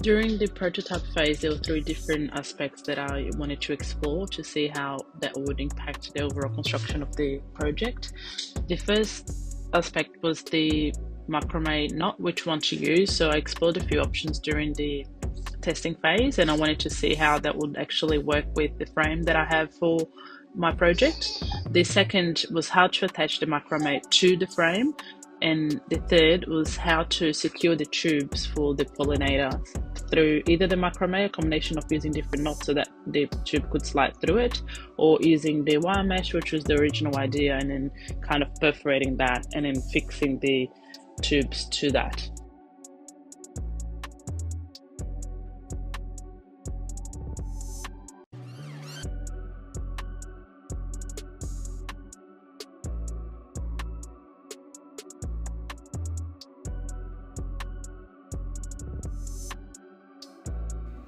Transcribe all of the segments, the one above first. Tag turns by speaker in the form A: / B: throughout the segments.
A: During the prototype phase, there were three different aspects that I wanted to explore to see how that would impact the overall construction of the project. The first aspect was the macrame knot, which one to use. So I explored a few options during the testing phase, and I wanted to see how that would actually work with the frame that I have for my project. The second was how to attach the macrame to the frame, and the third was how to secure the tubes for the pollinator through either the macrame, a combination of using different knots so that the tube could slide through it, or using the wire mesh, which was the original idea, and then kind of perforating that and then fixing the tubes to that.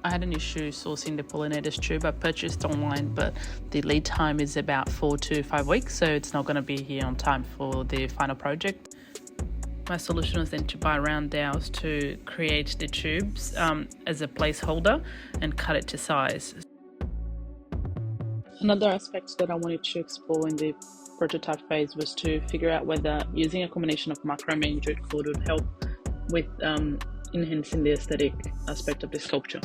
A: I had an issue sourcing the Pollinators tube. I purchased online, but the lead time is about 4 to 5 weeks, so it's not going to be here on time for the final project. My solution was then to buy round dowels to create the tubes as a placeholder and cut it to size. Another aspect that I wanted to explore in the prototype phase was to figure out whether using a combination of macrame and jute cord would help with enhancing the aesthetic aspect of the sculpture.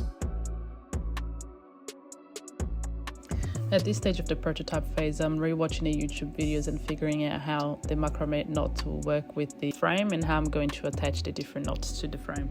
A: At this stage of the prototype phase, I'm rewatching the YouTube videos and figuring out how the macrame knots will work with the frame and how I'm going to attach the different knots to the frame.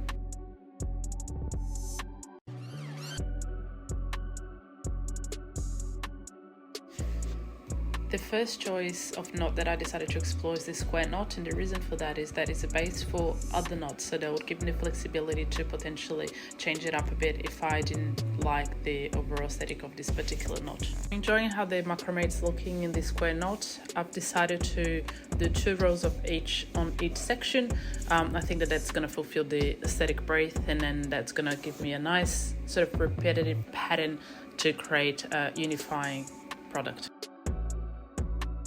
A: The first choice of knot that I decided to explore is the square knot, and the reason for that is that it's a base for other knots, so that would give me the flexibility to potentially change it up a bit if I didn't like the overall aesthetic of this particular knot. Enjoying how the macrame is looking in the square knot, I've decided to do 2 rows of each on each section. I think that that's going to fulfill the aesthetic brief, and then that's going to give me a nice sort of repetitive pattern to create a unifying product.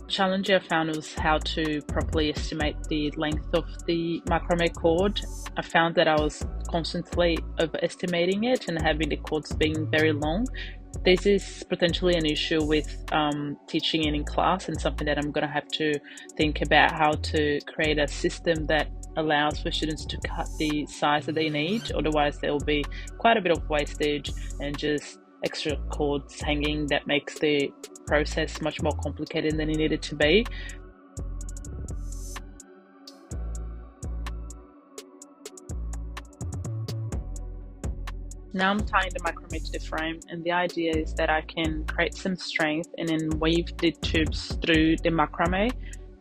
A: Challenge I found was how to properly estimate the length of the macrame cord. I found that I was constantly overestimating it and having the cords being very long. This is potentially an issue with teaching it in class, and something that I'm going to have to think about how to create a system that allows for students to cut the size that they need. Otherwise there will be quite a bit of wastage and just extra cords hanging that makes the process much more complicated than it needed to be. Now I'm tying the macrame to the frame, and the idea is that I can create some strength and then weave the tubes through the macrame.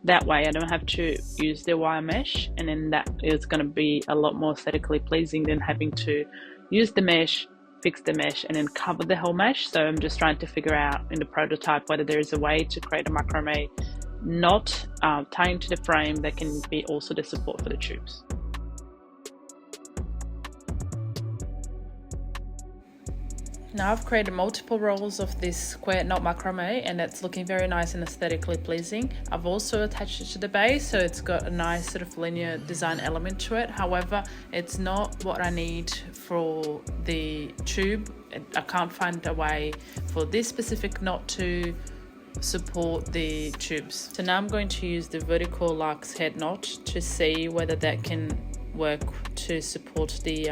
A: That way I don't have to use the wire mesh, and then that is going to be a lot more aesthetically pleasing than having to use the mesh, fix the mesh, and then cover the whole mesh. So I'm just trying to figure out in the prototype whether there is a way to create a macrame knot tying to the frame that can be also the support for the tubes. Now I've created multiple rolls of this square knot macrame, and that's looking very nice and aesthetically pleasing. I've also attached it to the base, so it's got a nice sort of linear design element to it. However, it's not what I need for the tube. I can't find a way for this specific knot to support the tubes. So now I'm going to use the vertical lark's head knot to see whether that can work to support the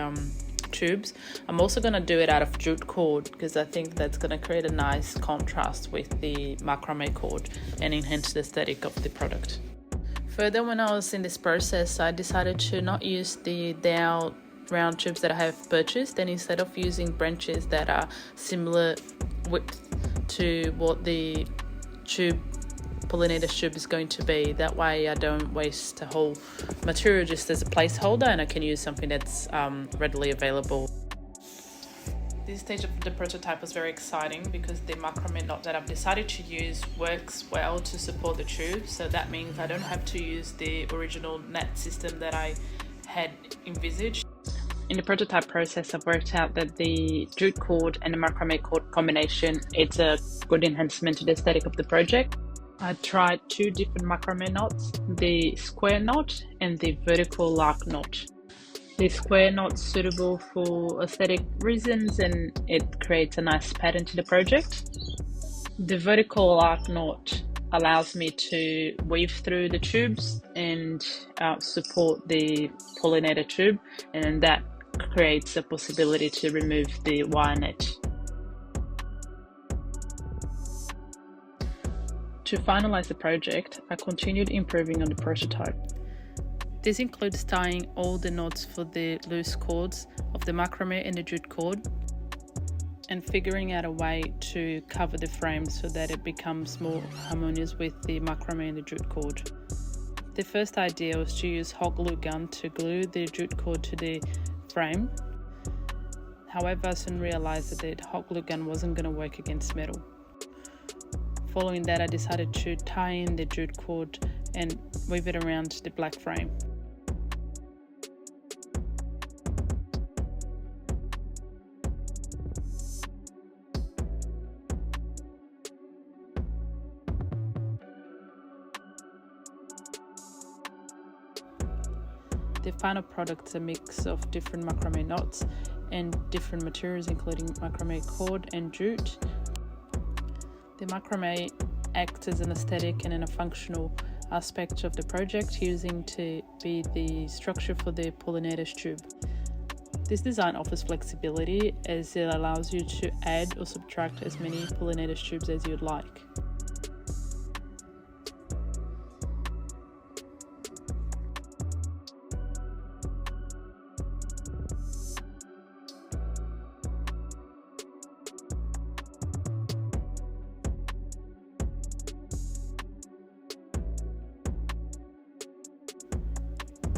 A: tubes. I'm also going to do it out of jute cord because I think that's going to create a nice contrast with the macrame cord and enhance the aesthetic of the product. Further, when I was in this process, I decided to not use the dowel round tubes that I have purchased, and instead of using branches that are similar width to what the pollinator tube is going to be. That way I don't waste the whole material just as a placeholder, and I can use something that's readily available. This stage of the prototype was very exciting because the macrame knot that I've decided to use works well to support the tube, so that means I don't have to use the original net system that I had envisaged. In the prototype process, I've worked out that the jute cord and the macrame cord combination, it's a good enhancement to the aesthetic of the project. I tried 2 different macrame knots, the square knot and the vertical lark knot. the square not suitable for aesthetic reasons, and it creates a nice pattern to the project. The vertical arc knot allows me to weave through the tubes and support the pollinator tube, and that creates a possibility to remove the wire net. To finalize the project, I continued improving on the prototype. This includes tying all the knots for the loose cords of the macrame and the jute cord, and figuring out a way to cover the frame so that it becomes more harmonious with the macrame and the jute cord. The first idea was to use hot glue gun to glue the jute cord to the frame. However, I soon realized that the hot glue gun wasn't going to work against metal. Following that, I decided to tie in the jute cord and weave it around the black frame. The final product is a mix of different macrame knots and different materials, including macrame cord and jute. The macrame acts as an aesthetic and a functional aspect of the project, using to be the structure for the Pollinators tube. This design offers flexibility as it allows you to add or subtract as many Pollinators tubes as you'd like.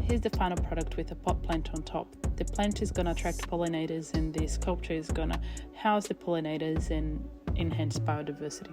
A: Here's the final product with a pot plant on top. The plant is going to attract pollinators, and the sculpture is going to house the pollinators and enhance biodiversity.